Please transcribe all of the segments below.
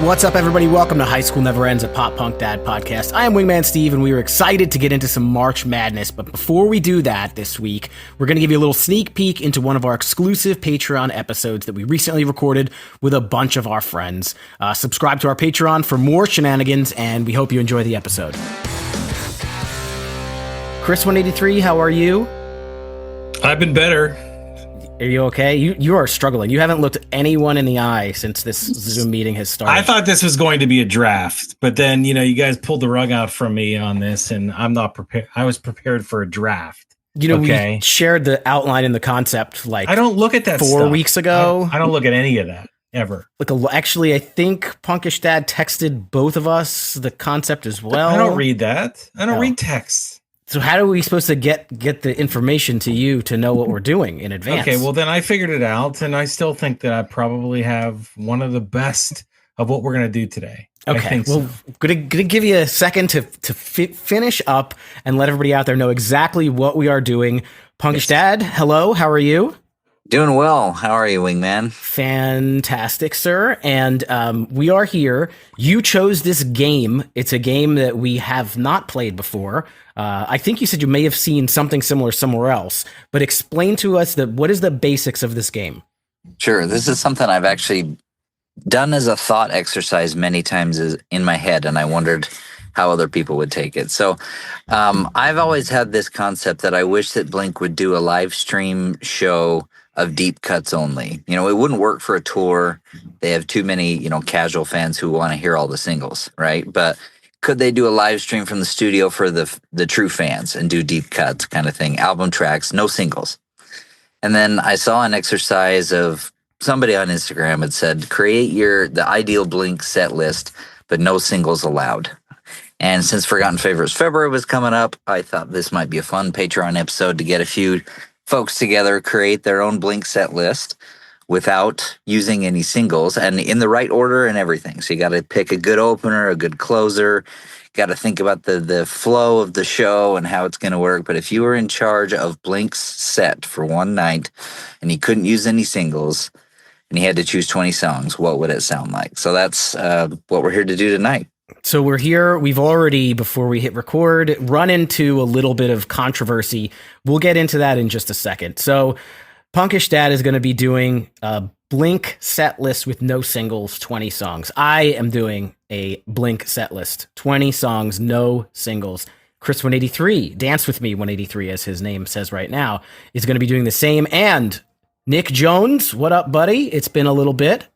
What's up, everybody? Welcome to High School Never Ends, a pop punk dad podcast. I am Wingman Steve, and we are excited to get into some March Madness. But before we do that this week, we're going to give you a little sneak peek into one of our exclusive Patreon episodes that we recently recorded with a bunch of our friends. Subscribe to our Patreon for more shenanigans, and we hope you enjoy the episode. Chris 183, how are you? I've been better. Are you okay? You are struggling. You haven't looked anyone in the eye since this Zoom meeting has started. I thought this was going to be a draft, but then, you guys pulled the rug out from me on this, and I'm not prepared. I was prepared for a draft. We shared the outline and the concept I don't look at that 4 weeks ago. I don't look at any of that ever. Actually, I think Punkish Dad texted both of us the concept as well. I don't read that. I don't read texts. So how are we supposed to get the information to you to know what we're doing in advance? Okay, well, then I figured it out, and I still think that I probably have one of the best of what we're going to do today. Okay, well, gonna give you a second to finish up and let everybody out there know exactly what we are doing. Punkish Dad, hello, how are you? Doing well. How are you, Wingman? Fantastic, sir. And we are here. You chose this game. It's a game that we have not played before. I think you said you may have seen something similar somewhere else, but explain to us what is the basics of this game? Sure. This is something I've actually done as a thought exercise many times in my head, and I wondered how other people would take it. So I've always had this concept that I wish that Blink would do a live stream show of deep cuts only. It wouldn't work for a tour. They have too many, casual fans who want to hear all the singles, right? But could they do a live stream from the studio for the true fans and do deep cuts kind of thing, album tracks, no singles? And then I saw an exercise of somebody on Instagram had said, create the ideal Blink set list, but no singles allowed. And since Forgotten Favorites February was coming up, I thought this might be a fun Patreon episode to get a few folks together, create their own Blink set list without using any singles and in the right order and everything. So you got to pick a good opener, a good closer. Got to think about the flow of the show and how it's going to work. But if you were in charge of Blink's set for one night and you couldn't use any singles and you had to choose 20 songs, what would it sound like? So that's what we're here to do tonight. So we're here. We've already, before we hit record, run into a little bit of controversy. We'll get into that in just a second. So Punkish Dad is going to be doing a Blink set list with no singles, 20 songs. I am doing a Blink set list, 20 songs, no singles. Chris 183, Dance With Me 183, as his name says right now, is going to be doing the same. And Nick Jones, what up, buddy? It's been a little bit.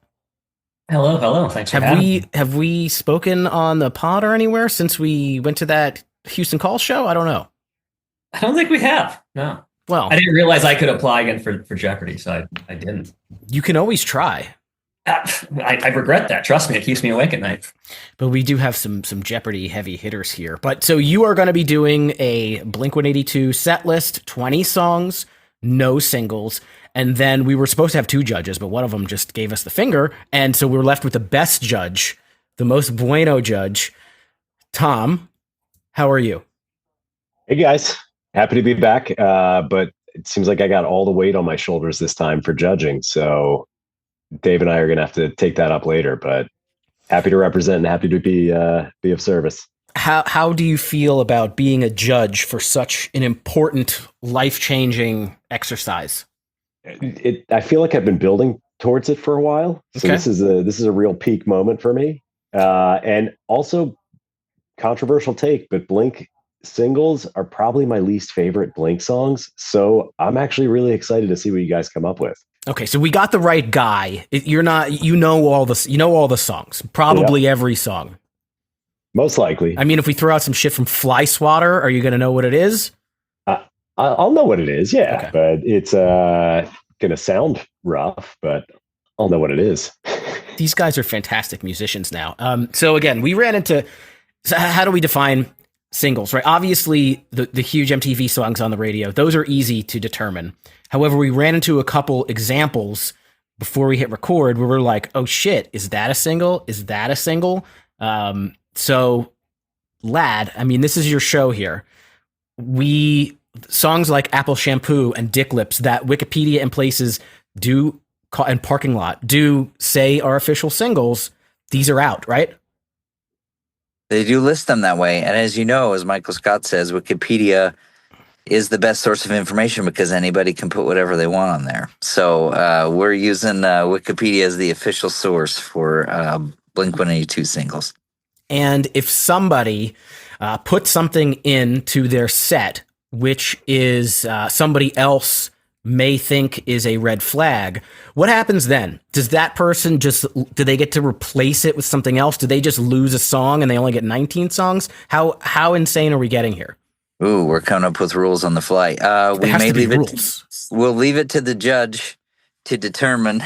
Hello. Thanks for having me. Have we spoken on the pod or anywhere since we went to that Houston Call show? I don't know. I don't think we have. No. Well, I didn't realize I could apply again for Jeopardy, so I didn't. You can always try. I regret that. Trust me, it keeps me awake at night. But we do have some Jeopardy heavy hitters here. But so you are going to be doing a Blink-182 set list, 20 songs, no singles. And then we were supposed to have two judges, but one of them just gave us the finger. And so we were left with the best judge, the most bueno judge. Tom, how are you? Hey, guys. Happy to be back. But it seems like I got all the weight on my shoulders this time for judging. So Dave and I are going to have to take that up later. But happy to represent and happy to be of service. How do you feel about being a judge for such an important, life-changing exercise? I feel like I've been building towards it for a while. So okay. This is a real peak moment for me. And also controversial take, but Blink singles are probably my least favorite Blink songs. So I'm actually really excited to see what you guys come up with. Okay, so we got the right guy. You know all the songs, probably every song. Most likely. I mean, if we throw out some shit from Fly Swatter, are you going to know what it is? I'll know what it is, yeah. Okay. But it's going to sound rough, but I'll know what it is. These guys are fantastic musicians now. So again, we ran into... So how do we define singles, right? Obviously, the huge MTV songs on the radio, those are easy to determine. However, we ran into a couple examples before we hit record where we're like, oh shit, is that a single? Is that a single? So, lad, I mean, this is your show here. Songs like Apple Shampoo and Dick Lips that Wikipedia and places and Parking Lot do say are official singles. these are out, right? They do list them that way. And as you know, as Michael Scott says, Wikipedia is the best source of information because anybody can put whatever they want on there. So we're using Wikipedia as the official source for Blink-182 singles. And if somebody puts something into their set, which is somebody else may think is a red flag, what happens then? Does that person do they get to replace it with something else? Do they just lose a song and they only get 19 songs? How insane are we getting here? Ooh, we're coming up with rules on the fly. We may leave it. We'll leave it to the judge to determine.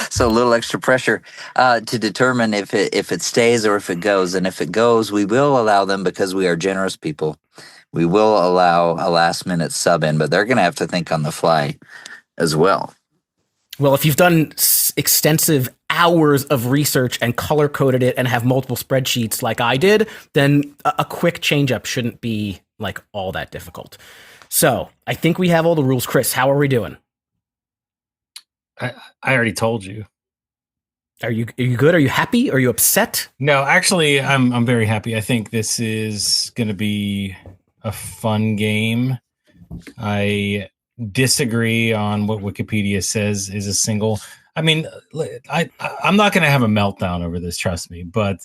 So a little extra pressure to determine if it stays or if it goes. And if it goes, we will allow them because we are generous people. We will allow a last minute sub in, but they're going to have to think on the fly as well. Well, if you've done extensive hours of research and color coded it and have multiple spreadsheets like I did, then a quick change up shouldn't be like all that difficult. So I think we have all the rules. Chris, how are we doing? I already told you. Are you good? Are you happy? Are you upset? No, actually, I'm very happy. I think this is going to be a fun game. I disagree on what Wikipedia says is a single. I mean, I'm not going to have a meltdown over this, trust me. But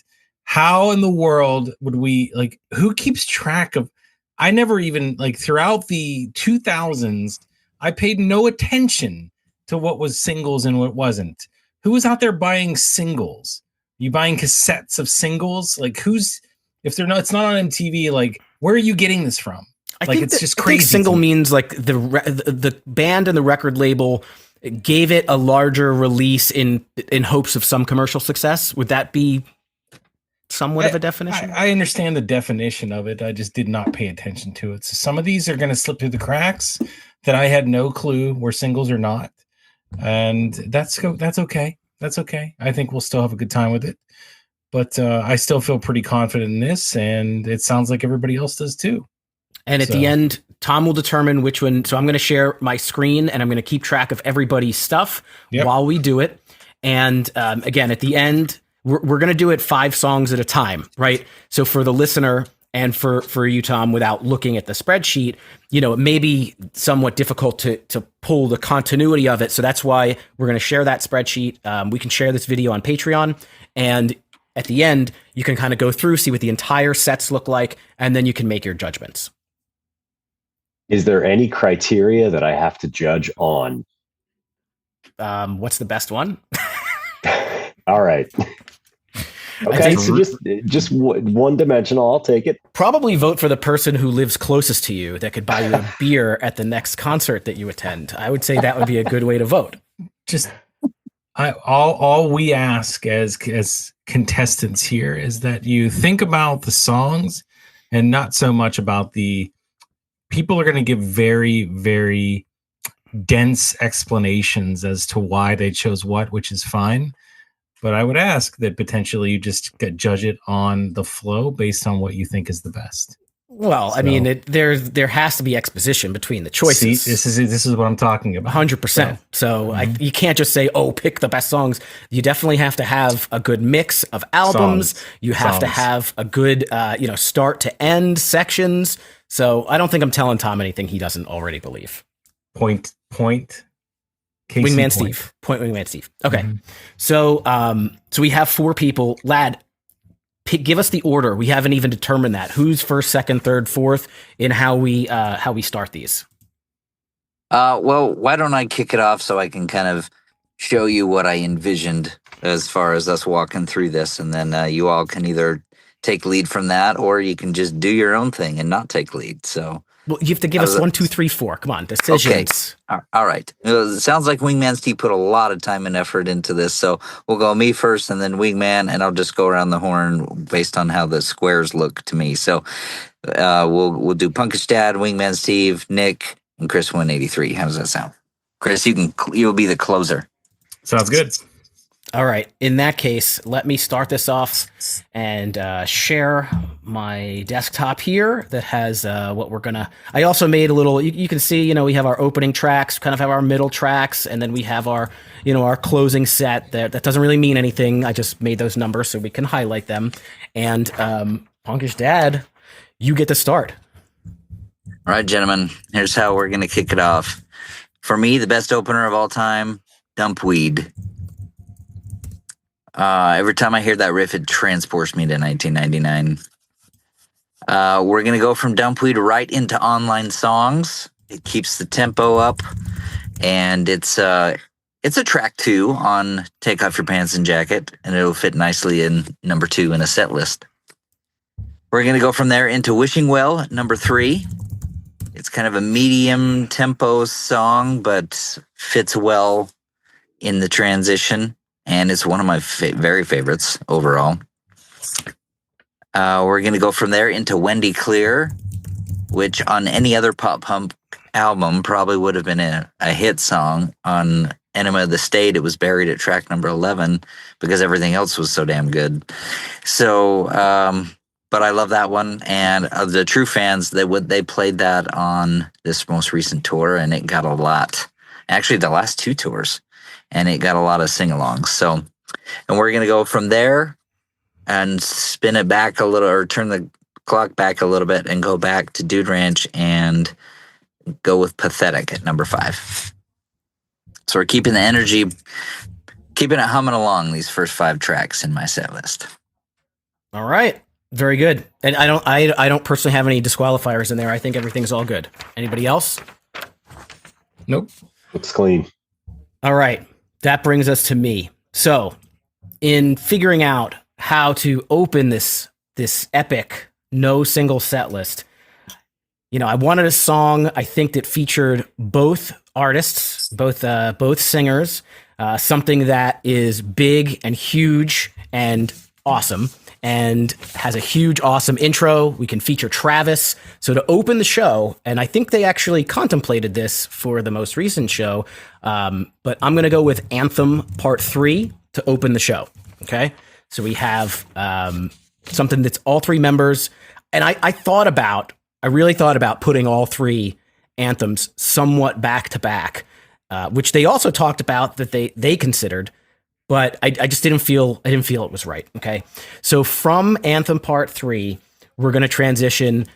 how in the world would we, like, who keeps track of? I never even, like, throughout the 2000s, I paid no attention to what was singles and what wasn't. Who was out there buying singles? You buying cassettes of singles? Like, if they're not, it's not on MTV. Like, where are you getting this from? Just crazy. I think single means like the band and the record label gave it a larger release in hopes of some commercial success. Would that be somewhat of a definition? I understand the definition of it. I just did not pay attention to it. So some of these are going to slip through the cracks that I had no clue were singles or not. And that's okay. That's okay. I think we'll still have a good time with it. But I still feel pretty confident in this, and it sounds like everybody else does too. And at the end, Tom will determine which one. So I'm going to share my screen, and I'm going to keep track of everybody's stuff while we do it. And again, at the end, we're going to do it 5 songs at a time, right? So for the listener and for you, Tom, without looking at the spreadsheet, it may be somewhat difficult to pull the continuity of it. So that's why we're going to share that spreadsheet. We can share this video on Patreon, and at the end, you can kind of go through, see what the entire sets look like, and then you can make your judgments. Is there any criteria that I have to judge on? What's the best one? All right. Okay, so just one dimensional. I'll take it. Probably vote for the person who lives closest to you that could buy you a beer at the next concert that you attend. I would say that would be a good way to vote. All we ask as contestants here is that you think about the songs and not so much about the people are going to give very, very dense explanations as to why they chose what, which is fine. But I would ask that potentially you just judge it on the flow based on what you think is the best. Well, I mean, there has to be exposition between the choices. See, this is what I'm talking about. 100%. So you can't just say, "Oh, pick the best songs." You definitely have to have a good mix of albums. You have to have a good, start to end sections. So I don't think I'm telling Tom anything he doesn't already believe. Point. Wingman Steve. Point Wingman Steve. Okay. Mm-hmm. So we have 4 people. Lad, give us the order. We haven't even determined that. Who's first, second, third, fourth in how we start these? Well, why don't I kick it off so I can kind of show you what I envisioned as far as us walking through this, and then you all can either take lead from that, or you can just do your own thing and not take lead. So, well, you have to give us 1, 2, 3, 4. Come on, decisions. Okay. All right. It sounds like Wingman Steve put a lot of time and effort into this. So we'll go me first, and then Wingman, and I'll just go around the horn based on how the squares look to me. So we'll do Punkish Dad, Wingman Steve, Nick, and Chris 183. How does that sound? Chris, you'll be the closer. Sounds good. All right. In that case, let me start this off and share my desktop here that has what we're gonna. I also made a little. You can see, we have our opening tracks, kind of have our middle tracks, and then we have our, our closing set. That doesn't really mean anything. I just made those numbers so we can highlight them. And Punkish Dad, you get to start. All right, gentlemen. Here's how we're gonna kick it off. For me, the best opener of all time, Dumpweed. Every time I hear that riff, it transports me to 1999. We're going to go from Dumpweed right into Online Songs. It keeps the tempo up, and it's a track 2 on Take Off Your Pants and Jacket, and it'll fit nicely in number 2 in a set list. We're going to go from there into Wishing Well, number 3. It's kind of a medium tempo song, but fits well in the transition. And it's one of my very favorites overall. We're going to go from there into Wendy Clear, which on any other pop punk album probably would have been a hit song. On Enema of the State, it was buried at track number 11 because everything else was so damn good. So, but I love that one. And the true fans, they played that on this most recent tour, and it got a lot. Actually, the last 2 tours. And it got a lot of sing-alongs. So, and we're going to go from there and spin it back a little, or turn the clock back a little bit and go back to Dude Ranch and go with Pathetic at number 5. So we're keeping the energy, keeping it humming along these first 5 tracks in my set list. All right. Very good. And I don't personally have any disqualifiers in there. I think everything's all good. Anybody else? Nope. Looks clean. All right. That brings us to me. So, in figuring out how to open this epic no single set list, I wanted a song I think that featured both artists, both singers, something that is big and huge and awesome, and has a huge, awesome intro. We can feature Travis. So to open the show, and I think they actually contemplated this for the most recent show, but I'm going to go with Anthem Part 3 to open the show. Okay? So we have something that's all 3 members. And I really thought about putting all 3 anthems somewhat back to back, which they also talked about that they considered. But I just didn't feel it was right. Okay, so from Anthem Part 3, we're going to transition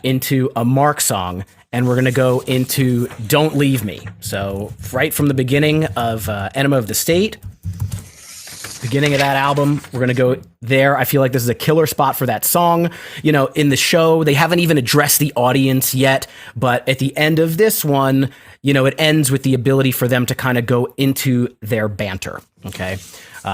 into a Mark song, and we're going to go into Don't Leave Me. So right from the beginning of Enema of the State, beginning of that album, we're going to go there. I feel like this is a killer spot for that song. In the show, they haven't even addressed the audience yet, but at the end of this one, it ends with the ability for them to kind of go into their banter. Okay.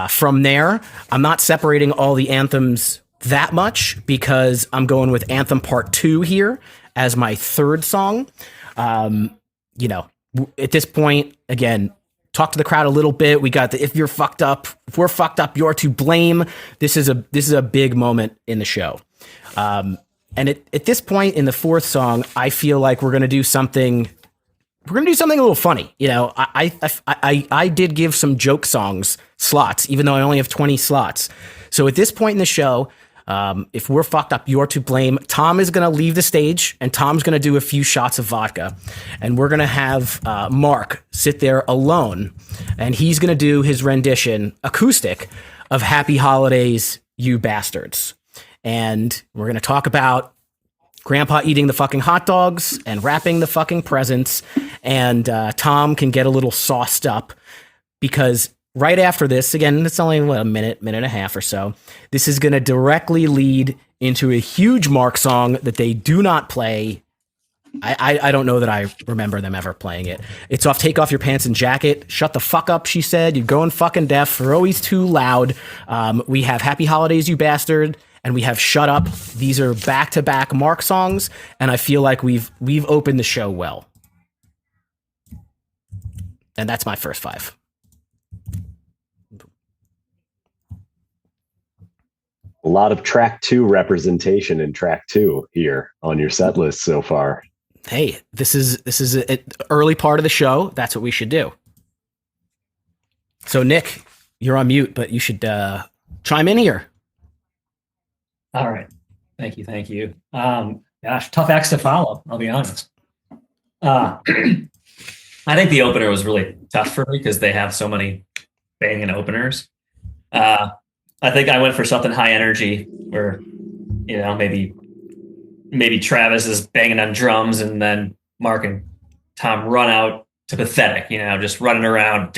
From there, I'm not separating all the anthems that much because I'm going with Anthem Part 2 here as my 3rd song. At this point, again, talk to the crowd a little bit. We got the if we're fucked up, you're to blame. This is a big moment in the show. And at this point in the 4th song, I feel like we're going to do something a little funny. I did give some joke songs slots, even though I only have 20 slots. So at this point in the show, if we're fucked up, you're to blame. Tom is going to leave the stage, and Tom's going to do a few shots of vodka. And we're going to have Mark sit there alone, and he's going to do his rendition, acoustic, of Happy Holidays, You Bastards. And we're going to talk about Grandpa eating the fucking hot dogs and wrapping the fucking presents. And Tom can get a little sauced up because right after this, again, it's only a minute and a half or so, this is going to directly lead into a huge Mark song that they do not play. I don't know that I remember them ever playing it. It's off Take Off Your Pants and Jacket. Shut the fuck up, she said. You're going fucking deaf. You're always too loud. We have Happy Holidays, You Bastard. And we have Shut Up. These are back-to-back Mark songs, and I feel like we've opened the show well. And that's my first 5. A lot of track 2 representation in track 2 here on your set list so far. Hey, this is an early part of the show. That's what we should do. So Nick, you're on mute, but you should chime in here. All right. Thank you. Thank you. Gosh, tough acts to follow. I'll be honest. I think the opener was really tough for me because they have so many banging openers. I think I went for something high energy where, maybe Travis is banging on drums and then Mark and Tom run out to pathetic, just running around,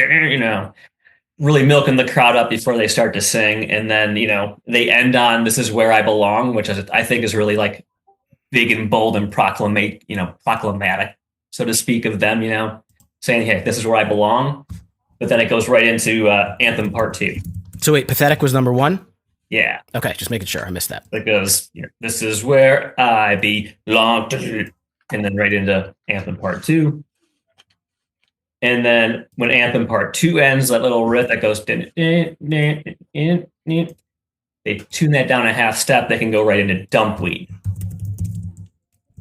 really milking the crowd up before they start to sing. And then, they end on "This Is Where I Belong," which I think is really like big and bold and proclamatic, so to speak, of them, saying, "Hey, this is where I belong." But then it goes right into Anthem Part 2. So wait, Pathetic was number 1? Yeah. Okay, just making sure I missed that. It goes, "This is where I belong," and then right into Anthem Part 2. And then when Anthem Part 2 ends, that little riff that goes, they tune that down a half step, they can go right into Dumpweed.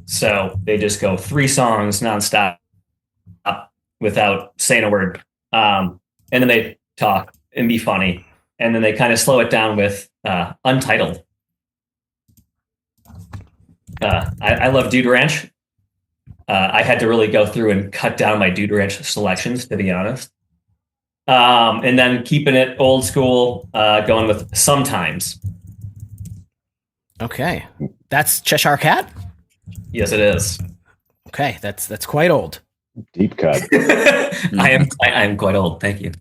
So they just go 3 songs nonstop without saying a word. And then they talk and be funny. And then they kind of slow it down with Untitled. I love Dude Ranch. I had to really go through and cut down my Dude Ranch selections, to be honest. And then keeping it old school, going with Sometimes. Okay. That's Cheshire Cat? Yes, it is. Okay, that's quite old. Deep cut. I am quite old. Thank you.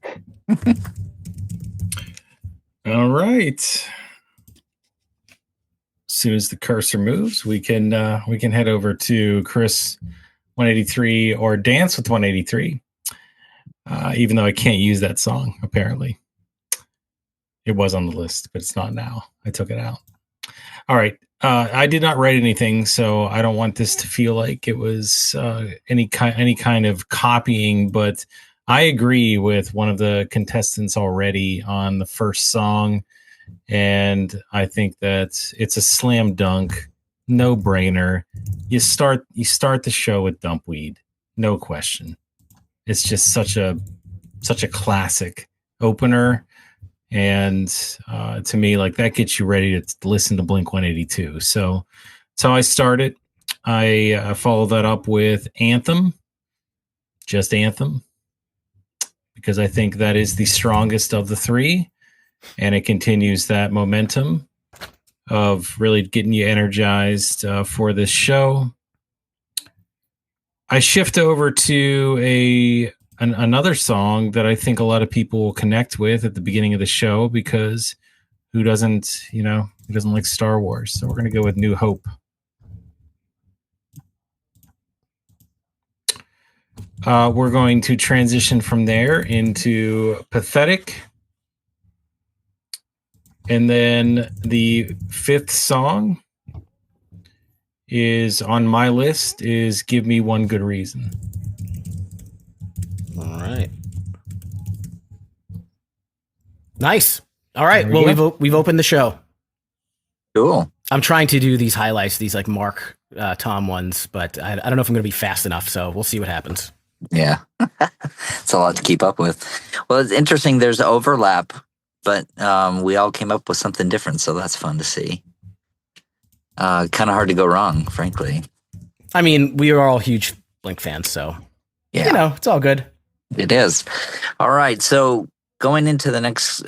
All right. As soon as the cursor moves, we can head over to Chris 183 or Dance with 183. Even though I can't use that song, apparently. It was on the list, but it's not now. I took it out. All right. I did not write anything, so I don't want this to feel like it was any kind of copying, but I agree with one of the contestants already on the first song, and I think that it's a slam dunk, no brainer. You start the show with Dumpweed, no question. It's just such a classic opener, and to me, like, that gets you ready to listen to Blink 182. So that's how I started. I follow that up with Anthem, just Anthem, because I think that is the strongest of the 3, and it continues that momentum of really getting you energized for this show. I shift over to another song that I think a lot of people will connect with at the beginning of the show, because who doesn't like Star Wars? So we're going to go with New Hope. We're going to transition from there into Pathetic. And then the 5th song is on my list is Give Me One Good Reason. All right. Nice. All right. Well, we've opened the show. Cool. I'm trying to do these highlights, these like Mark, Tom ones, but I don't know if I'm going to be fast enough. So we'll see what happens. Yeah. It's a lot to keep up with. Well, it's interesting. There's overlap, but we all came up with something different. So that's fun to see. Kind of hard to go wrong, frankly. I mean, we are all huge Blink fans, so yeah, it's all good. It is. All right. So going into the next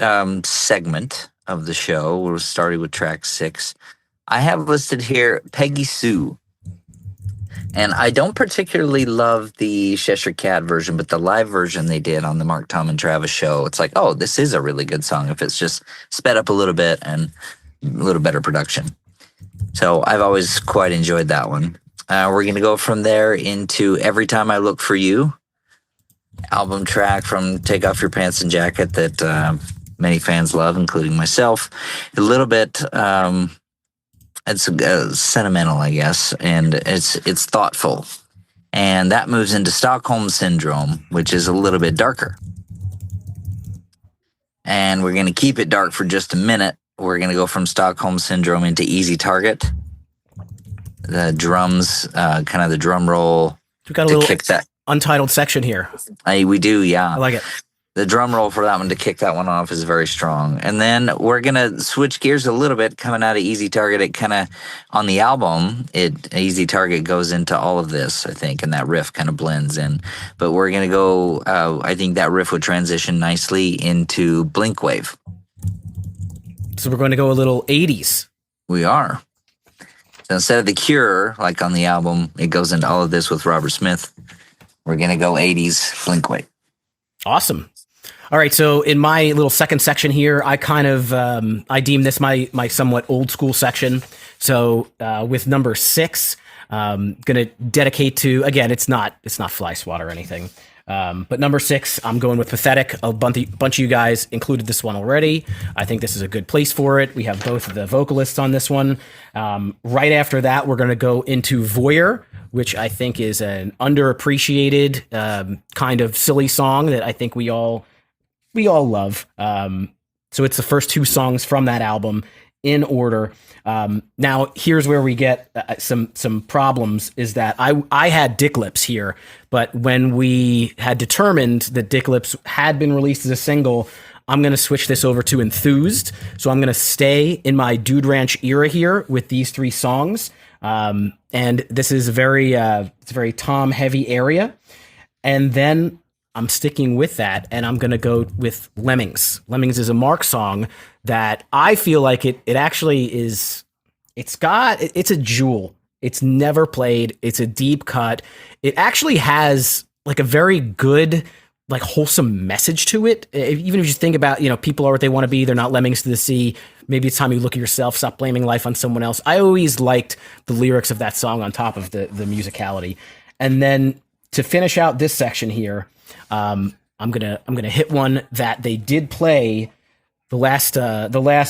segment of the show, we'll start with track 6. I have listed here Peggy Sue. And I don't particularly love the Cheshire Cat version, but the live version they did on the Mark, Tom, and Travis show, it's like, oh, this is a really good song if it's just sped up a little bit and a little better production. So I've always quite enjoyed that one. We're going to go from there into Every Time I Look for You, album track from Take Off Your Pants and Jacket that many fans love, including myself. A little bit... it's sentimental, I guess, and it's thoughtful. And that moves into Stockholm Syndrome, which is a little bit darker. And we're going to keep it dark for just a minute. We're going to go from Stockholm Syndrome into Easy Target. The drums, kind of the drum roll. We've got a little kick that Untitled section here. We do, yeah. I like it. The drum roll for that one to kick that one off is very strong. And then we're going to switch gears a little bit coming out of Easy Target. It kind of, on the album, Easy Target goes into all of this, I think, and that riff kind of blends in. But we're going to go, I think that riff would transition nicely into Blink Wave. So we're going to go a little 80s. We are. So instead of The Cure, like on the album, it goes into all of this with Robert Smith. We're going to go 80s Blink Wave. Awesome. All right, so in my little second section here, I kind of I deem this my somewhat old school section. So with number 6, going to dedicate to, again, it's not Fly Swat or anything, but number 6, I'm going with Pathetic. A bunch of you guys included this one already. I think this is a good place for it. We have both of the vocalists on this one. Right after that, we're going to go into Voyeur, which I think is an underappreciated kind of silly song that I think we all love. So it's the first 2 songs from that album in order. Now here's where we get some problems, is that I had Dick Lips here, but when we had determined that Dick Lips had been released as a single, I'm going to switch this over to Enthused. So I'm going to stay in my Dude Ranch era here with these 3 songs. And this is it's a very Tom heavy area. And then I'm sticking with that, and I'm going to go with Lemmings. Lemmings is a Mark song that I feel like it actually is, it's a jewel. It's never played. It's a deep cut. It actually has like a very good, like wholesome message to it. Even if you think about, people are what they want to be. They're not lemmings to the sea. Maybe it's time you look at yourself, stop blaming life on someone else. I always liked the lyrics of that song on top of the musicality. And then to finish out this section here, I'm gonna hit one that they did play the last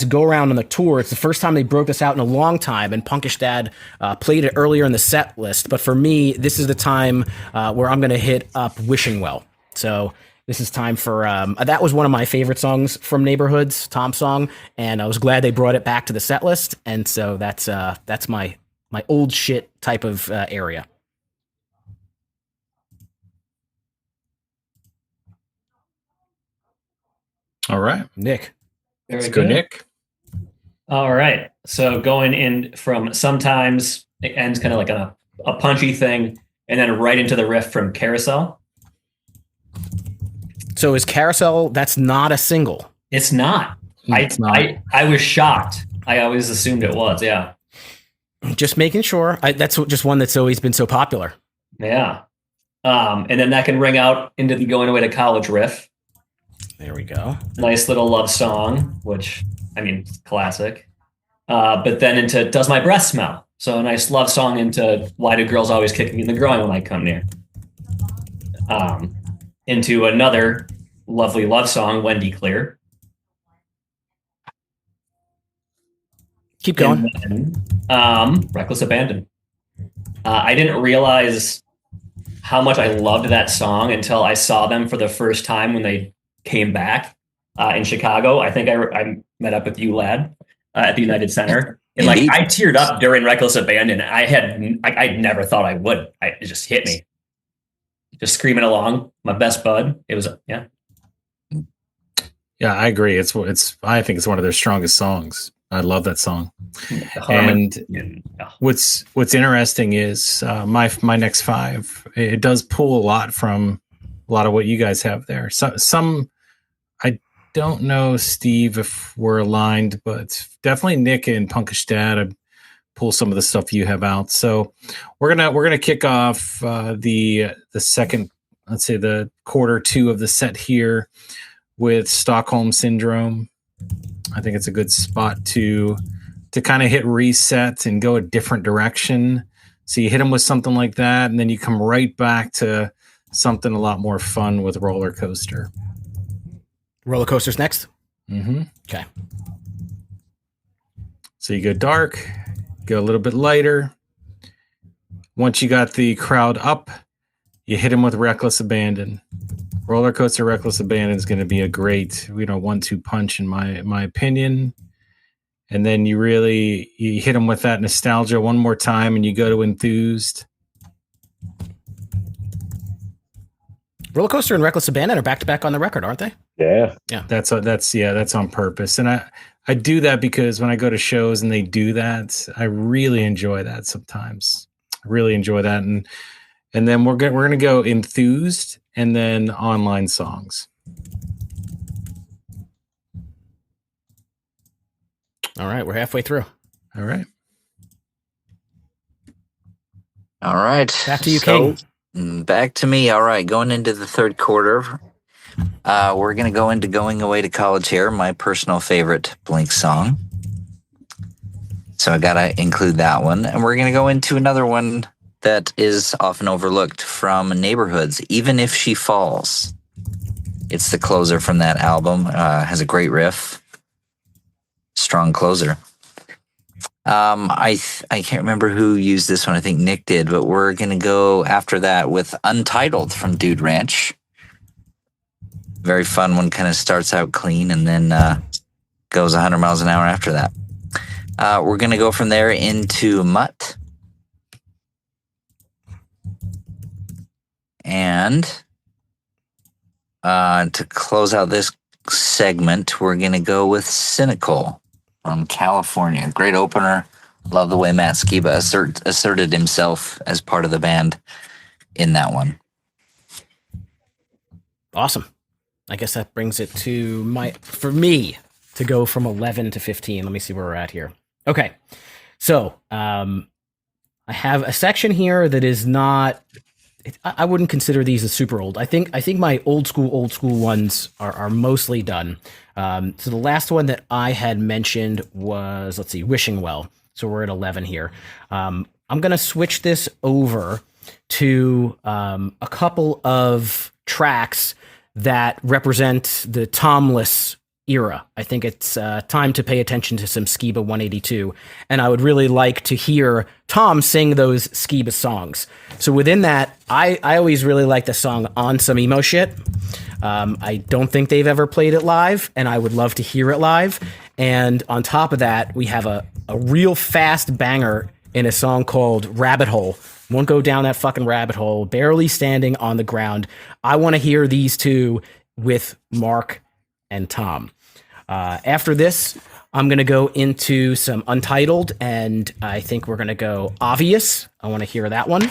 go around on the tour. It's the first time they broke this out in a long time, and Punkish Dad played it earlier in the set list. But for me, this is the time where I'm gonna hit up Wishing Well. So this is time for that was one of my favorite songs from Neighborhoods, Tom's song, and I was glad they brought it back to the set list. And so that's my old shit type of area. All right. Nick. Very Let's go, good. Nick. All right. So going in from Sometimes, it ends kind of like on a punchy thing, and then right into the riff from Carousel. So is Carousel, that's not a single? It's not. It's not. I was shocked. I always assumed it was. Yeah. Just making sure. That's just one that's always been so popular. Yeah. And then that can ring out into the Going Away to College riff. There we go. Nice little love song, which, I mean, classic. But then into Does My Breath Smell? So a nice love song into Why Do Girls Always Kick Me in the Groin When I Come Near? Into another lovely love song, Wendy Clear. Keep going. And then, Reckless Abandon. I didn't realize how much I loved that song until I saw them for the first time when they came back in Chicago. I think I met up with you, lad, at the United Center. And like I teared up during Reckless Abandon. I never thought I would. It just hit me. Just screaming along, my best bud. It was, yeah. Yeah, I agree. I think it's one of their strongest songs. I love that song. And what's interesting is my next 5. It does pull a lot from a lot of what you guys have there. Some I don't know, Steve, if we're aligned, but definitely Nick and Punkish Dad. I'd pull some of the stuff you have out. So we're gonna kick off the second, let's say the quarter 2 of the set here with Stockholm Syndrome. I think it's a good spot to kind of hit reset and go a different direction. So you hit them with something like that, and then you come right back to something a lot more fun with Roller Coaster. Roller Coaster's next? Mm-hmm. Okay. So you go dark, go a little bit lighter. Once you got the crowd up, you hit them with Reckless Abandon. Roller Coaster Reckless Abandon is going to be a great, 1-2 punch in my opinion. And then you hit them with that nostalgia one more time, and you go to Enthused. Roller Coaster and Reckless Abandon are back to back on the record, aren't they? Yeah. That's on purpose. And I do that because when I go to shows and they do that, I really enjoy that sometimes. I really enjoy that. And then we're going to go enthused and then online songs. All right, we're halfway through. All right. All right. Back to you, King. Back to me. All right. Going into the third quarter, we're going to go into Going Away to College here, my personal favorite Blink song. So I got to include that one. And we're going to go into another one that is often overlooked from Neighborhoods, Even If She Falls. It's the closer from that album. Has a great riff. Strong closer. I can't remember who used this one. I think Nick did, but we're going to go after that with Untitled from Dude Ranch. Very fun one, kind of starts out clean and then goes 100 miles an hour after that. We're going to go from there into Mutt. And to close out this segment, we're going to go with Cynical from California. Great opener. Love the way Matt Skiba asserted himself as part of the band in that one. Awesome. I guess that brings it to for me to go from 11 to 15. Let me see where we're at here. Okay. So, I have a section here that is not, I wouldn't consider these as super old. I think my old school ones are mostly done. So the last one that I had mentioned was, let's see, Wishing Well. So we're at 11 here. I'm going to switch this over to a couple of tracks that represent the Tomless era. I think it's time to pay attention to some Skiba 182. And I would really like to hear Tom sing those Skiba songs. So within that, I always really like the song On Some Emo Shit. I don't think they've ever played it live, and I would love to hear it live. And on top of that, we have a real fast banger in a song called Rabbit Hole. Won't go down that fucking rabbit hole, barely standing on the ground. I want to hear these two with Mark and Tom. After this, I'm going to go into some Untitled, and I think we're going to go Obvious. I want to hear that one.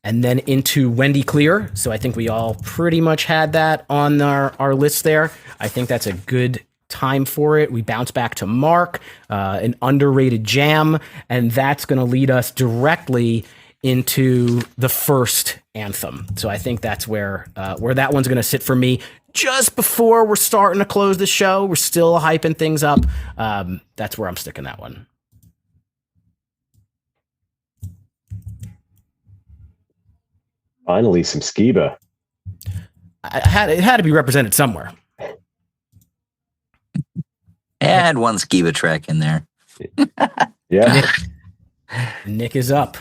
And then into Wendy Clear. So I think we all pretty much had that on our list there. I think that's a good time for it. We bounce back to Mark, an underrated jam, and that's going to lead us directly into the first anthem. So I think that's where that one's going to sit for me. Just before we're starting to close the show, we're still hyping things up. That's where I'm sticking that one. Finally, some Skiba. It had to be represented somewhere. Add one Skiba track in there. Yeah. Nick is up.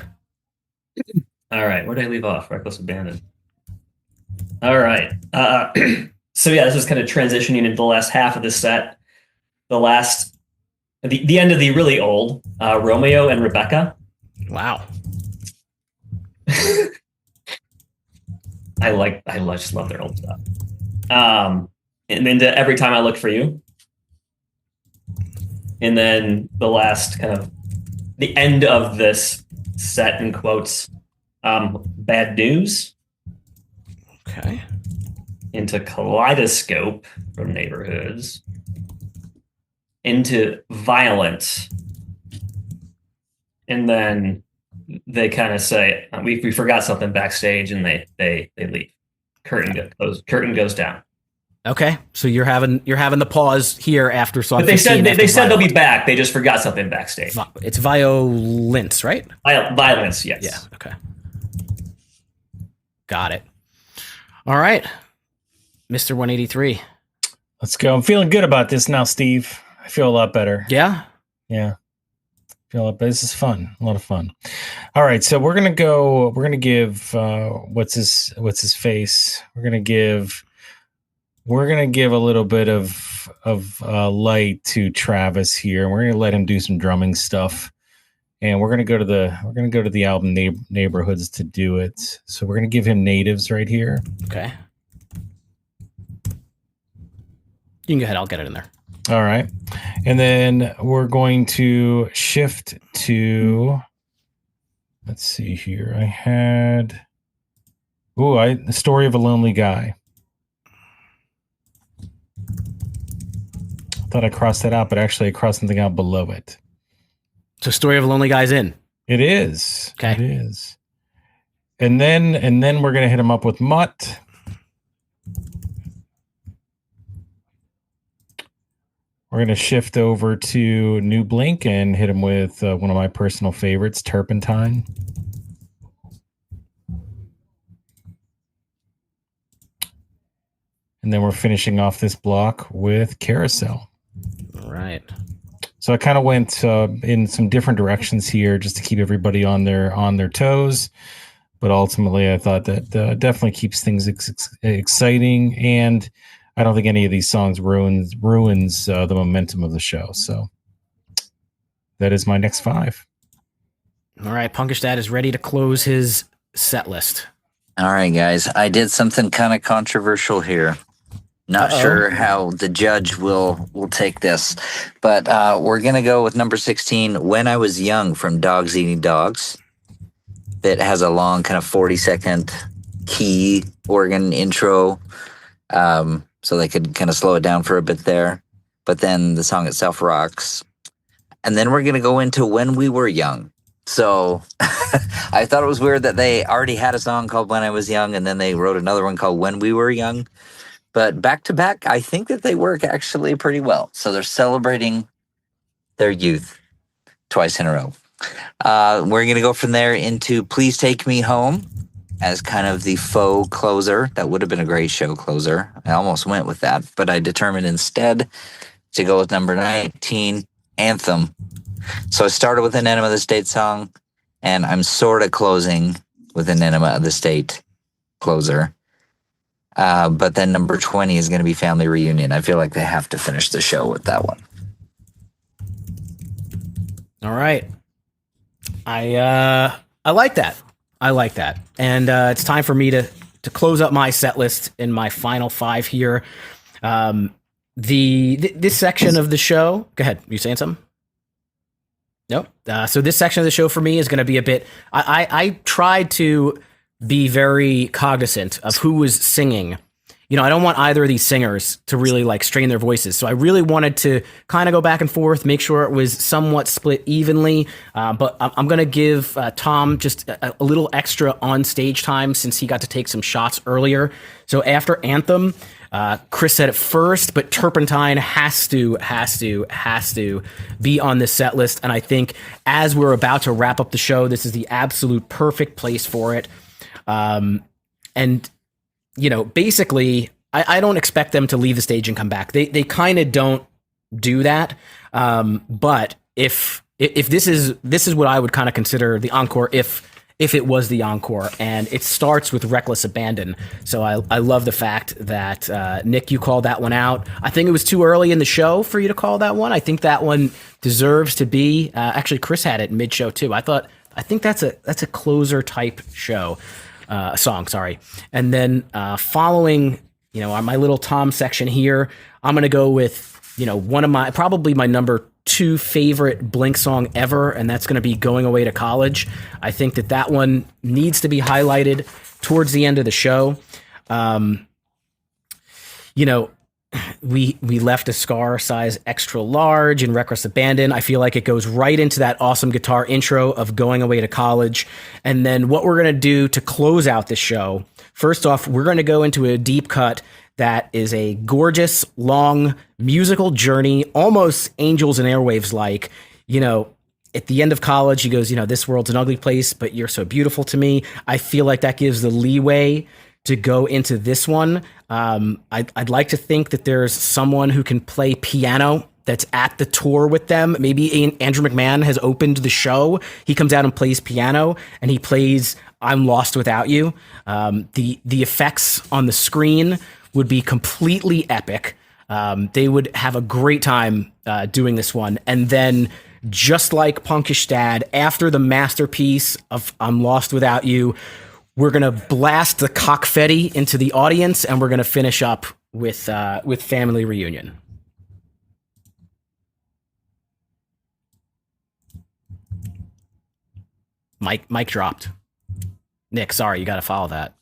All right, where did I leave off? Reckless Abandon. All right. So yeah, this is kind of transitioning into the last half of the set. The end of the really old Romeo and Rebecca. Wow. I just love their old stuff. And then Every Time I Look for You. And then the end of this set in quotes, Bad News. Okay. Into Kaleidoscope from Neighborhoods. Into Violence. And then they kind of say, we forgot something backstage, and they leave. Curtain goes down. Okay, so you're having the pause here after song. But they 15 said after they'll be back. They just forgot something backstage. It's Violence, right? Violence, yes. Yeah. Okay. Got it. All right, Mr. 183. Let's go. I'm feeling good about this now, Steve. I feel a lot better. Yeah. Yeah. This is fun. A lot of fun. All right, so we're gonna give what's his face. We're gonna give a little bit of light to Travis here. We're gonna let him do some drumming stuff, and we're gonna go to the album neighborhoods to do it. So we're gonna give him Natives right here. Okay. You can go ahead. I'll get it in there. All right, and then we're going to shift to. Let's see here. I had. The Story of a Lonely Guy. I thought I crossed that out, but actually I crossed something out below it. So Story of a Lonely Guy's in. It is. Okay. It is. And then we're gonna hit him up with Mutt. We're gonna shift over to New Blink and hit him with one of my personal favorites, Turpentine. And then we're finishing off this block with Carousel. All right. So I kind of went in some different directions here just to keep everybody on their toes. But ultimately, I thought that definitely keeps things exciting, and I don't think any of these songs ruins the momentum of the show. So that is my next 5. All right. Punkish Dad is ready to close his set list. All right, guys. I did something kind of controversial here. Not sure how the judge will take this, but we're gonna go with number 16, "When I Was Young" from Dogs Eating Dogs. That has a long kind of 40-second key organ intro, so they could kind of slow it down for a bit there. But then the song itself rocks. And then we're gonna go into "When We Were Young." So I thought it was weird that they already had a song called "When I Was Young" and then they wrote another one called "When We Were Young." But back to back, I think that they work actually pretty well. So they're celebrating their youth twice in a row. We're going to go from there into "Please Take Me Home" as kind of the faux closer. That would have been a great show closer. I almost went with that, but I determined instead to go with number 19, "Anthem." So I started with an Enema of the State song, and I'm sort of closing with an Enema of the State closer. But then number 20 is going to be "Family Reunion." I feel like they have to finish the show with that one. All right. I like that. I like that. And it's time for me to close up my set list in my final 5 here. This section of the show. Go ahead. You saying something? Nope. So this section of the show for me is going to be a bit. I tried to be very cognizant of who was singing. You know, I don't want either of these singers to really like strain their voices. So I really wanted to kind of go back and forth, make sure it was somewhat split evenly. But I'm going to give Tom just a little extra on stage time since he got to take some shots earlier. So after Anthem, Chris said it first, but Turpentine has to be on this set list. And I think as we're about to wrap up the show, this is the absolute perfect place for it. And, you know, basically, I don't expect them to leave the stage and come back. They kind of don't do that. But if this is what I would kind of consider the encore, if it was the encore, and it starts with "Reckless Abandon." So I love the fact that, Nick, you called that one out. I think it was too early in the show for you to call that one. I think that one deserves to be, actually Chris had it mid-show too. I think that's a closer type show. Song, sorry. And then following, you know, on my little Tom section here, I'm going to go with, you know, probably my number 2 favorite Blink song ever, and that's going to be "Going Away to College." I think that one needs to be highlighted towards the end of the show. You know, we left a scar size extra large in "Reckless Abandon." I feel like it goes right into that awesome guitar intro of "Going Away to College." And then what we're going to do to close out the show, first off, we're going to go into a deep cut that is a gorgeous, long musical journey, almost Angels and Airwaves like. You know, at the end of college, he goes, you know, "This world's an ugly place, but you're so beautiful to me." I feel like that gives the leeway to go into this one. I'd like to think that there's someone who can play piano that's at the tour with them. Maybe Andrew McMahon has opened the show. He comes out and plays piano, and he plays "I'm Lost Without You." The effects on the screen would be completely epic. They would have a great time doing this one. And then just like Punkish Dad, after the masterpiece of I'm Lost Without You, we're going to blast the cockfetti into the audience, and we're going to finish up with Family Reunion. Mic dropped. Nick, sorry, you got to follow that.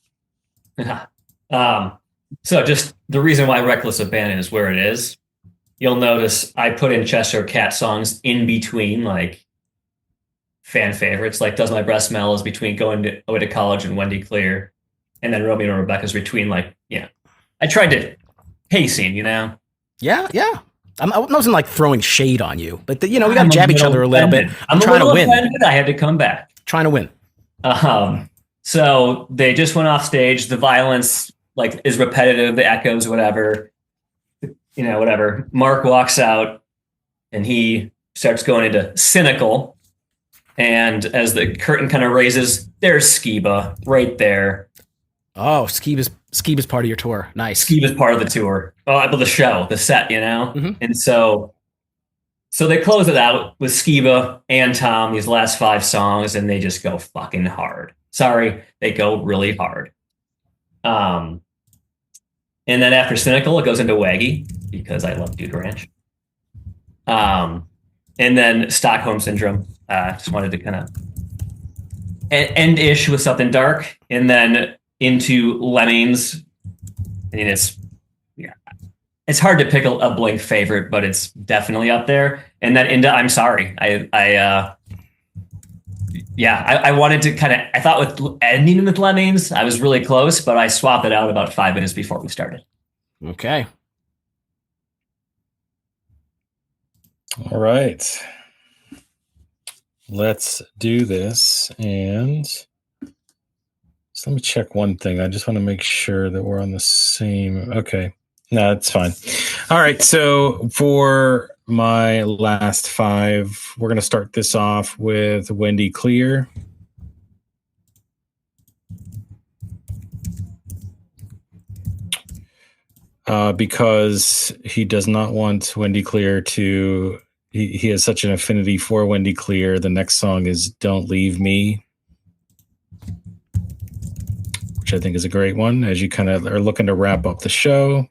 So just the reason why Reckless Abandon is where it is, you'll notice I put in Cheshire Cat songs in between, like, fan favorites. Like Does My Breath Smell is between Going Away to College and Wendy Clear. And then Romeo and Rebecca's between, like, I tried to pacing, Yeah. I wasn't like throwing shade on you, but we got to jab each other a little bit. I'm trying to win. Offended. I had to come back. Trying to win. So they just went off stage. The violence, like, is repetitive. The echoes, whatever. Whatever. Mark walks out, and he starts going into cynical. And as the curtain kind of raises, there's Skiba right there. Oh, Skiba's part of your tour. Nice. Skiba's part of the tour. Oh, the show, the set, Mm-hmm. And so they close it out with Skiba and Tom, these last 5 songs, and they just go fucking hard. Sorry, they go really hard. And then after Cynical, it goes into Waggy, because I love Dude Ranch. And then Stockholm Syndrome. Just wanted to kind of end-ish with something dark, and then into Lemmings. I mean, it's hard to pick a Blink favorite, but it's definitely up there. And then into I'm Sorry. I wanted to I thought with ending with Lemmings, I was really close, but I swapped it out about 5 minutes before we started. Okay. All right. Let's do this. And so let me check one thing. I just want to make sure that we're on the same. Okay. No, it's fine. All right. So for my last 5, we're going to start this off with Wendy Clear. Because he does not want Wendy Clear to... He has such an affinity for Wendy Clear. The next song is Don't Leave Me, which I think is a great one as you kind of are looking to wrap up the show.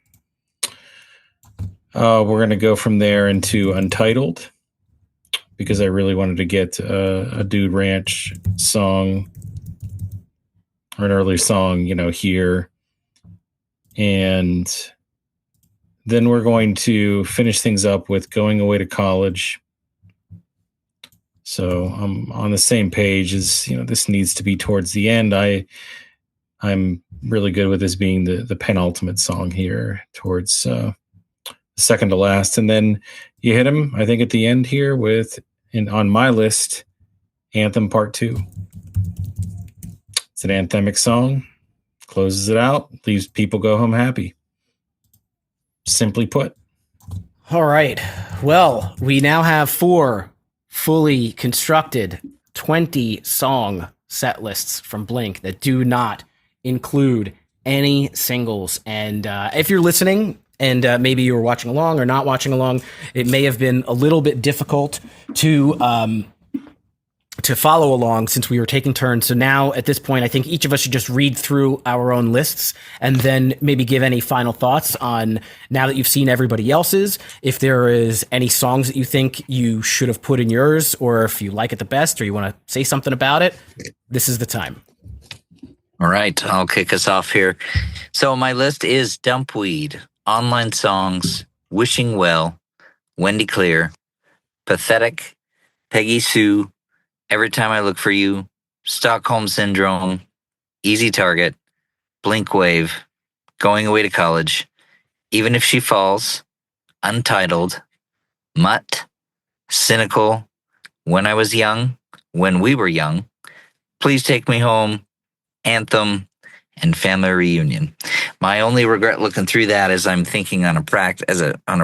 We're going to go from there into Untitled, because I really wanted to get a Dude Ranch song, or an early song, here. And then we're going to finish things up with Going Away to College. So I'm on the same page as, this needs to be towards the end. I'm really good with this being the penultimate song here towards the second to last. And then you hit him, I think, at the end here with, on my list, Anthem Part 2. It's an anthemic song, closes it out, leaves people go home happy. Simply put. All right. Well, we now have 4 fully constructed 20-song set lists from Blink that do not include any singles. And if you're listening, and maybe you were watching along or not watching along, it may have been a little bit difficult to follow along since we were taking turns. So now at this point, I think each of us should just read through our own lists and then maybe give any final thoughts on, now that you've seen everybody else's, if there is any songs that you think you should have put in yours, or if you like it the best or you want to say something about it. This is the time. All right, I'll kick us off here. So my list is Dumpweed, Online Songs, Wishing Well, Wendy Clear, Pathetic, Peggy Sue, Every Time I Look for You, Stockholm Syndrome, Easy Target, Blink Wave, Going Away to College, Even If She Falls, Untitled, Mutt, Cynical, When I Was Young, When We Were Young, Please Take Me Home, Anthem, and Family Reunion. My only regret looking through that is I'm thinking on a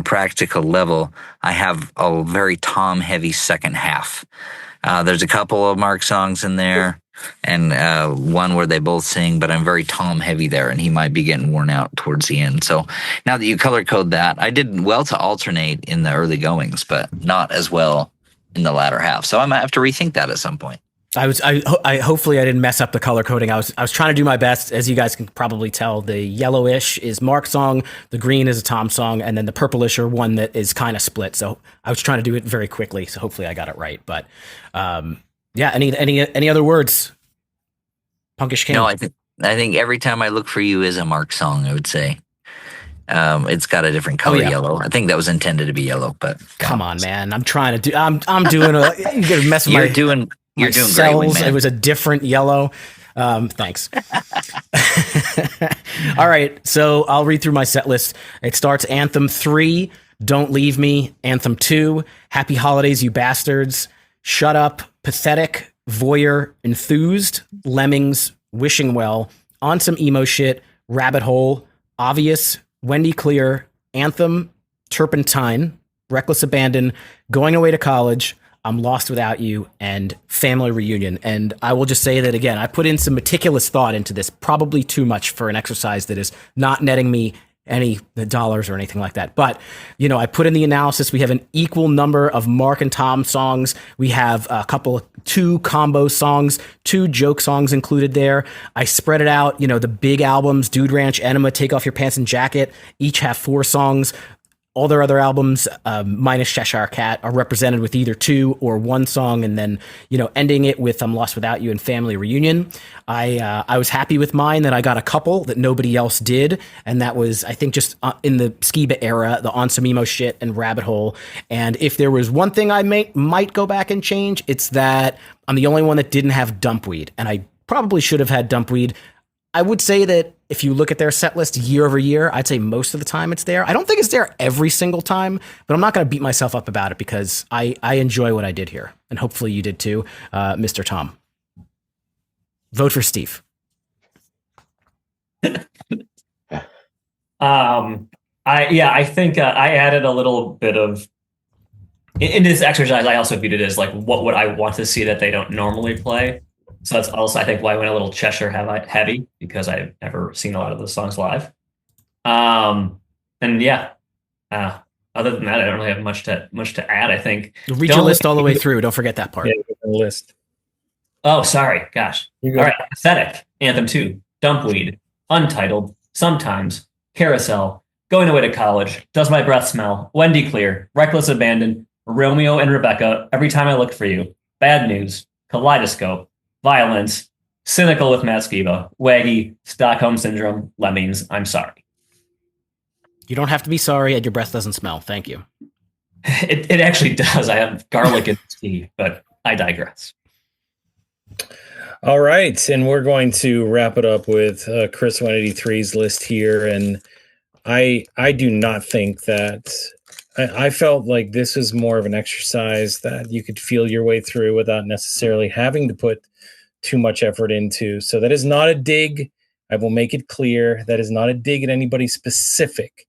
practical level, I have a very Tom-heavy second half. There's a couple of Mark songs in there, and one where they both sing, but I'm very Tom-heavy there, and he might be getting worn out towards the end. So now that you color code that, I did well to alternate in the early goings, but not as well in the latter half. So I might have to rethink that at some point. I hopefully I didn't mess up the color coding. I was trying to do my best. As you guys can probably tell, the yellowish is Mark's song, the green is a Tom song, and then the purplish are one that is kind of split. So I was trying to do it very quickly. So hopefully I got it right. But yeah, any other words? Punkish King. No, I think every time I look for you is a Mark song, I would say. It's got a different color, yellow. I think that was intended to be yellow, but come on, man. I'm trying to do. I'm doing. You're gonna mess with You're doing great, man. It was a different yellow. Thanks. All right, so I'll read through my set list. It starts Anthem 3, Don't Leave Me. Anthem 2, Happy Holidays, You Bastards. Shut Up, Pathetic, Voyeur, Enthused, Lemmings, Wishing Well, On Some Emo Shit, Rabbit Hole, Obvious, Wendy Clear, Anthem, Turpentine, Reckless Abandon, Going Away to College, I'm Lost Without You, and Family Reunion. And I will just say that again, I put in some meticulous thought into this, probably too much for an exercise that is not netting me any dollars or anything like that. But, I put in the analysis. We have an equal number of Mark and Tom songs. We have two combo songs, 2 joke songs included there. I spread it out. The big albums, Dude Ranch, Enema, Take Off Your Pants and Jacket, each have 4 songs. All their other albums, minus Cheshire Cat, are represented with either 2 or 1 song, and then ending it with "I'm Lost Without You" and "Family Reunion." I was happy with mine that I got a couple that nobody else did, and that was I think just in the Skiba era, the On Some Emo Shit and Rabbit Hole. And if there was one thing I might go back and change, it's that I'm the only one that didn't have Dumpweed, and I probably should have had Dumpweed. I would say that if you look at their set list year over year, I'd say most of the time it's there. I don't think it's there every single time, but I'm not going to beat myself up about it because I enjoy what I did here. And hopefully you did too, Mr. Tom. Vote for Steve. I think I added a little bit of in this exercise. I also viewed it as like, what would I want to see that they don't normally play? So that's also, I think, why I went a little Cheshire heavy, because I've never seen a lot of those songs live. Other than that, I don't really have much to add. I think read your list all the way through. Don't forget that part. Yeah, the list. Oh, sorry. Gosh. All right. Pathetic, Anthem 2, Dumpweed, Untitled, Sometimes, Carousel, Going Away to College, Does My Breath Smell, Wendy Clear, Reckless Abandon, Romeo and Rebecca, Every Time I Look for You, Bad News, Kaleidoscope, Violence, Cynical with Matt Skiba, Waggy, Stockholm Syndrome, Lemmings, I'm Sorry. You don't have to be sorry, and your breath doesn't smell. Thank you. It actually does. I have garlic in tea, but I digress. All right, and we're going to wrap it up with Chris 183's list here. And I do not think that I felt like this was more of an exercise that you could feel your way through without necessarily having to put too much effort into. So that is not a dig. I will make it clear. That is not a dig at anybody specific.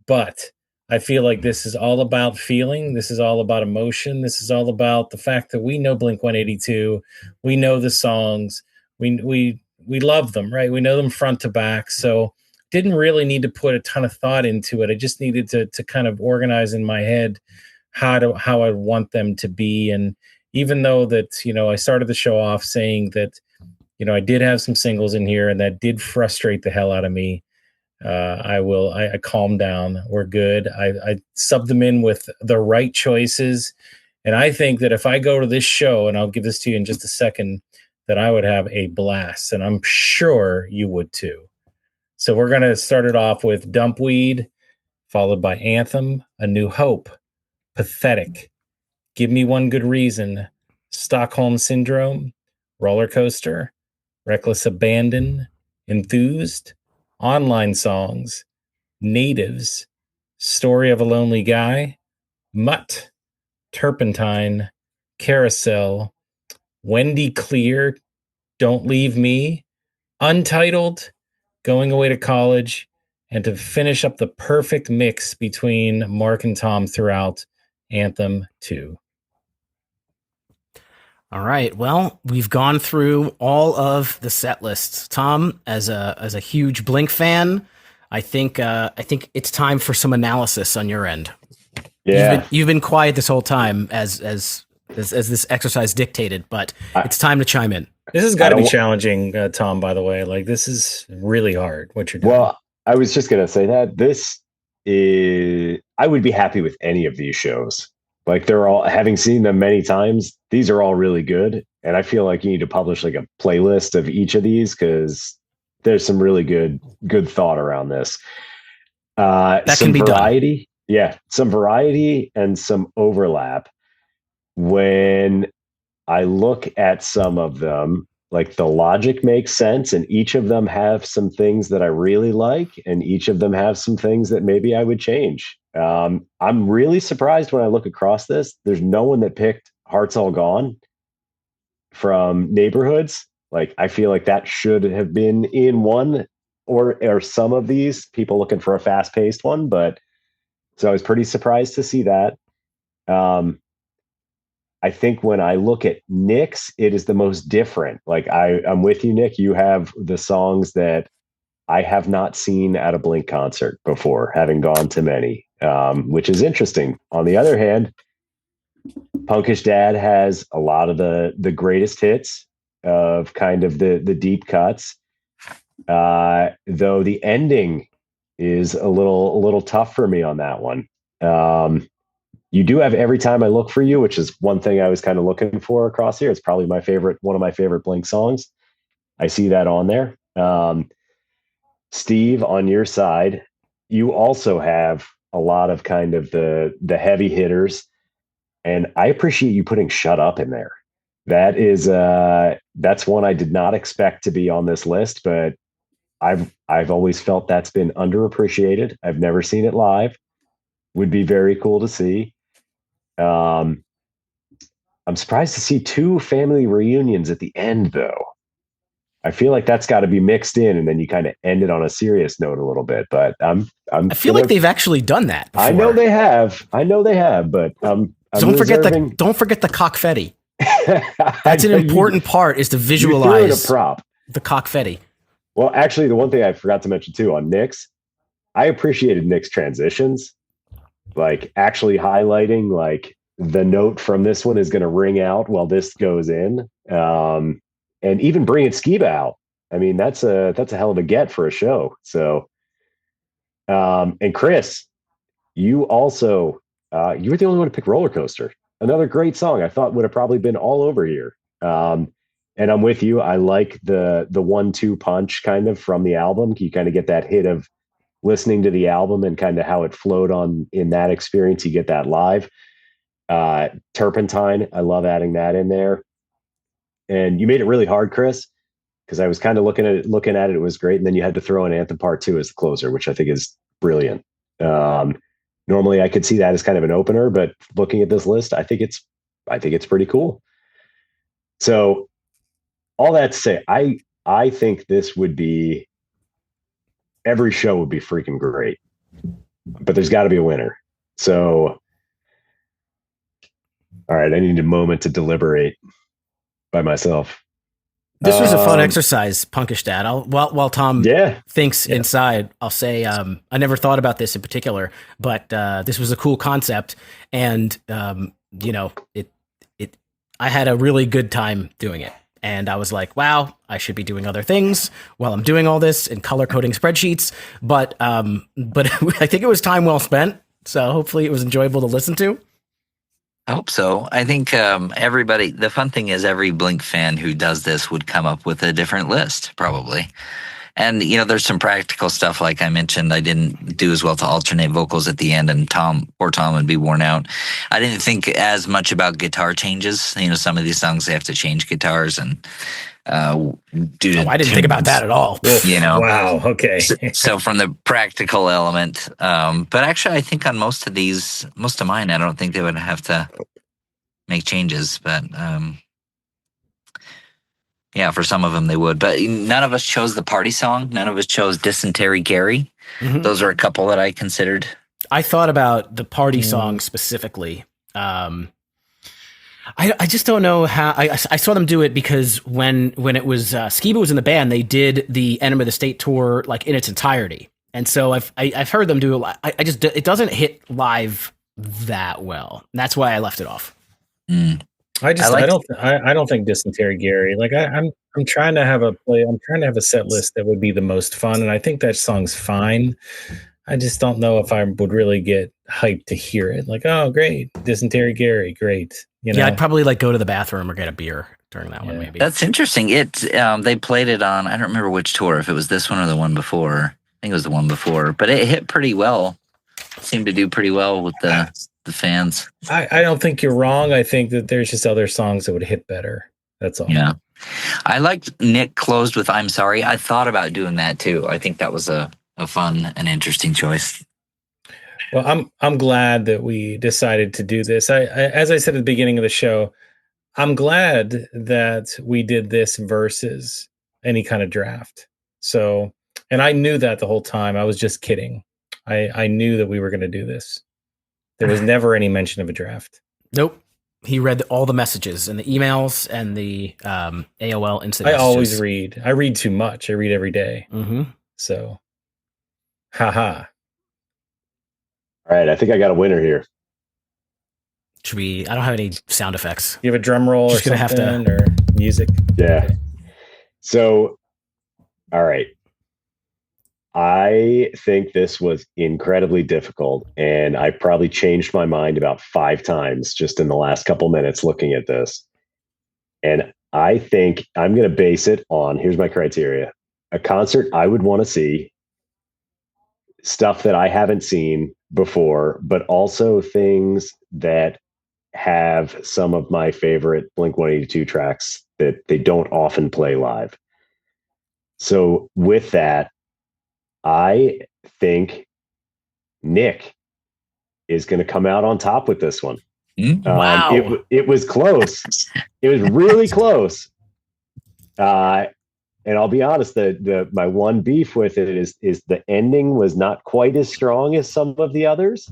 But I feel like this is all about feeling. This is all about emotion. This is all about the fact that we know Blink-182. We know the songs. We love them, right? We know them front to back. So didn't really need to put a ton of thought into it. I just needed to kind of organize in my head how I want them to be. And even though that, I started the show off saying that, I did have some singles in here and that did frustrate the hell out of me. I calmed down. We're good. I subbed them in with the right choices. And I think that if I go to this show, and I'll give this to you in just a second, that I would have a blast. And I'm sure you would too. So we're going to start it off with Dumpweed, followed by Anthem, A New Hope, Pathetic, Give Me One Good Reason, Stockholm Syndrome, Roller Coaster, Reckless Abandon, Enthused, Online Songs, Natives, Story of a Lonely Guy, Mutt, Turpentine, Carousel, Wendy Clear, Don't Leave Me, Untitled, Going Away to College, and to finish up the perfect mix between Mark and Tom throughout, Anthem 2. All right. Well, we've gone through all of the set lists. Tom, as a huge Blink fan, I think it's time for some analysis on your end. Yeah, You've been quiet this whole time as as this exercise dictated, but I- it's time to chime in. This has got to I be don't- challenging, Tom, by the way. Like, this is really hard, what you're doing. Well, I was just going to say that this is, I would be happy with any of these shows. Like, they're all, having seen them many times, these are all really good. And I feel like you need to publish like a playlist of each of these because there's some really good thought around this. That some can be variety. Yeah, some variety and some overlap. When I look at some of them, like the logic makes sense, and each of them have some things that I really like, and each of them have some things that maybe I would change. I'm really surprised when I look across this. There's no one that picked Hearts All Gone from Neighborhoods. Like, I feel like that should have been in one or some of these, people looking for a fast paced one. But so I was pretty surprised to see that. I think when I look at Nick's, it is the most different. Like, I'm with you, Nick. You have the songs that I have not seen at a Blink concert before, having gone to many, which is interesting. On the other hand, Punkish Dad has a lot of the greatest hits of kind of the deep cuts. Though the ending is a little tough for me on that one. You do have Every Time I Look for You, which is one thing I was kind of looking for across here. It's probably one of my favorite Blink songs. I see that on there. Steve, on your side, you also have a lot of kind of the heavy hitters, and I appreciate you putting Shut Up in there. That is that's one I did not expect to be on this list, but I've always felt that's been underappreciated. I've never seen it live. Would be very cool to see. I'm surprised to see 2 family reunions at the end, though. I feel like that's got to be mixed in, and then you kind of end it on a serious note a little bit. But I feel like they've actually done that before. I know they have, but don't forget the cockfetti. That's an important part, is to visualize a prop. The cockfetti. Well, actually, the one thing I forgot to mention too on Nick's, I appreciated Nick's transitions, like actually highlighting like the note from this one is going to ring out while this goes in, and even bringing Skiba out. I mean, that's a hell of a get for a show. So, and Chris, you also you were the only one to pick Roller Coaster, another great song. I thought would have probably been all over here. And I'm with you. I like the 1-2 punch kind of from the album. You kind of get that hit of listening to the album and kind of how it flowed on in that experience. You get that live. Turpentine, I love adding that in there. And you made it really hard, Chris, because I was kind of looking at it. It was great. And then you had to throw in Anthem Part 2 as the closer, which I think is brilliant. Normally I could see that as kind of an opener, but looking at this list, I think it's pretty cool. So all that to say, I think this would be, every show would be freaking great, but there's got to be a winner. So, all right, I need a moment to deliberate by myself. This was a fun exercise, Punkish Dad. While Tom thinks inside, I'll say I never thought about this in particular, but this was a cool concept, and I had a really good time doing it. And I was like, wow, I should be doing other things while I'm doing all this and color coding spreadsheets. But I think it was time well spent. So hopefully it was enjoyable to listen to. I hope so. I think everybody, the fun thing is every Blink fan who does this would come up with a different list, probably. And, there's some practical stuff. Like I mentioned, I didn't do as well to alternate vocals at the end, and poor Tom would be worn out. I didn't think as much about guitar changes. Some of these songs, they have to change guitars and I didn't think about that at all. Wow. Okay. So from the practical element, but actually I think on most of mine, I don't think they would have to make changes, but yeah, for some of them they would, but none of us chose the party song. None of us chose Dysentery Gary. Mm-hmm. Those are a couple that I considered. I thought about the party song specifically. I just don't know how. I saw them do it because when it was Skiba was in the band, they did the Enema of the State tour like in its entirety, and so I've heard them do a lot. It doesn't hit live that well. That's why I left it off. Mm. I don't think Dysentery Gary. Like I'm trying to have a set list that would be the most fun, and I think that song's fine. I just don't know if I would really get hyped to hear it. Like, oh, great, Dysentery Gary, great. Yeah, I'd probably like go to the bathroom or get a beer during that one. Maybe that's interesting. They played it on. I don't remember which tour. If it was this one or the one before. I think it was the one before, but it hit pretty well. It seemed to do pretty well with the fans. I don't think you're wrong. I think that there's just other songs that would hit better. That's all. Yeah, I liked Nick closed with "I'm Sorry." I thought about doing that too. I think that was a fun and interesting choice. Well, I'm glad that we decided to do this. I as I said at the beginning of the show, I'm glad that we did this versus any kind of draft. So, and I knew that the whole time. I was just kidding. I knew that we were going to do this. There was never any mention of a draft. Nope. He read all the messages and the emails and the AOL instant messages. I always read. I read too much. I read every day. Mm-hmm. So, haha. All right, I think I got a winner here. Should we? I don't have any sound effects. You have a drum roll Just or something or music? Yeah. So, all right. I think this was incredibly difficult, and I probably changed my mind about 5 times just in the last couple minutes looking at this. And I think I'm going to base it on, here's my criteria: a concert I would want to see, stuff that I haven't seen before, but also things that have some of my favorite Blink-182 tracks that they don't often play live. So with that, I think Nick is going to come out on top with this one. Wow. It was close. It was really close. And I'll be honest, my one beef with it is the ending was not quite as strong as some of the others,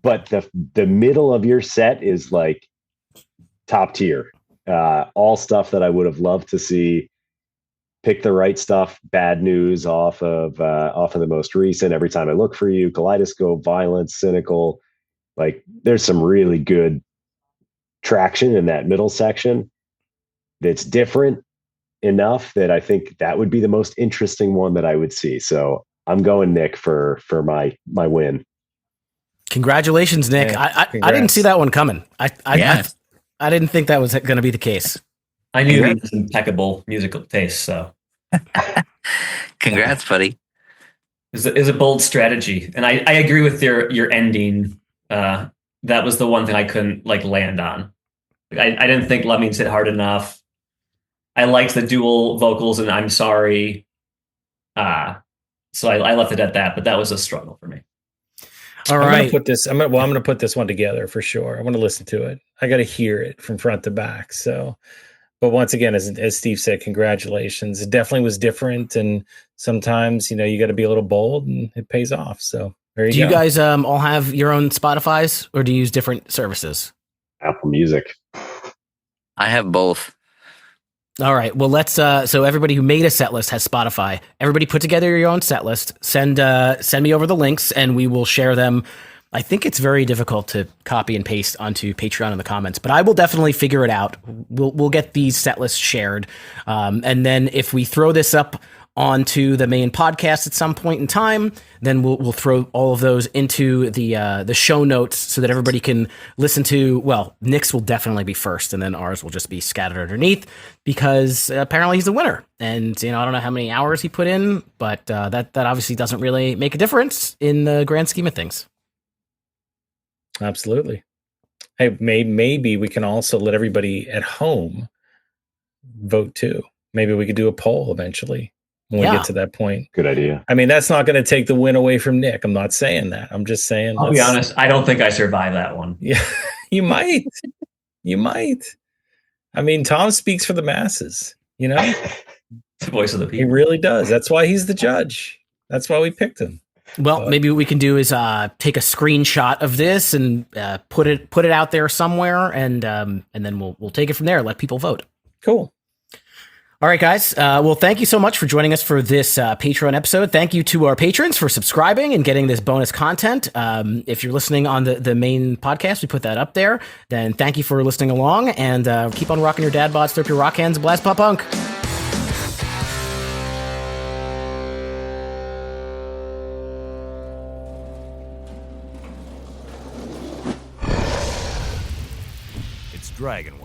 but the middle of your set is like top tier. All stuff that I would have loved to see. Pick the Right Stuff, Bad News off of the most recent. Every Time I Look for You, Kaleidoscope, Violence, Cynical. Like, there's some really good traction in that middle section that's different enough that I think that would be the most interesting one that I would see. So I'm going Nick for my win. Congratulations, Nick. Yeah, I didn't see that one coming. I didn't think that was going to be the case. I knew he was impeccable musical taste, so. Congrats, buddy. It's a bold strategy. And I agree with your ending. That was the one thing I couldn't land on. I didn't think Lemmings hit hard enough. I liked the dual vocals and I'm Sorry. So I left it at that, but that was a struggle for me. All right. I'm going to put this one together for sure. I want to listen to it. I got to hear it from front to back. So, but once again, as Steve said, congratulations. It definitely was different. And sometimes, you got to be a little bold and it pays off. So there you go. Do you guys all have your own Spotify's, or do you use different services? Apple Music. I have both. All right. Well, let's. So everybody who made a set list has Spotify. Everybody put together your own set list. Send me over the links, and we will share them. I think it's very difficult to copy and paste onto Patreon in the comments, but I will definitely figure it out. We'll get these set lists shared, and then if we throw this up onto the main podcast at some point in time, then we'll throw all of those into the show notes so that everybody can listen to. Well, Nick's will definitely be first, and then ours will just be scattered underneath because apparently he's the winner. And I don't know how many hours he put in, but that obviously doesn't really make a difference in the grand scheme of things. Absolutely. Hey, maybe we can also let everybody at home vote too. Maybe we could do a poll eventually when we get to that point. Good idea. I mean, that's not going to take the win away from Nick. I'm not saying that. I'm just saying. I'll be honest. I don't think I survived that one. Yeah, you might. You might. I mean, Tom speaks for the masses. The voice of the people. He really does. That's why he's the judge. That's why we picked him. Well, maybe what we can do is take a screenshot of this and put it out there somewhere, and then we'll take it from there. Let people vote. Cool. All right, guys. Well, thank you so much for joining us for this Patreon episode. Thank you to our patrons for subscribing and getting this bonus content. If you're listening on the main podcast, we put that up there. Then thank you for listening along, and keep on rocking your dad bods, throw up your rock hands, and blast pop punk. It's Dragon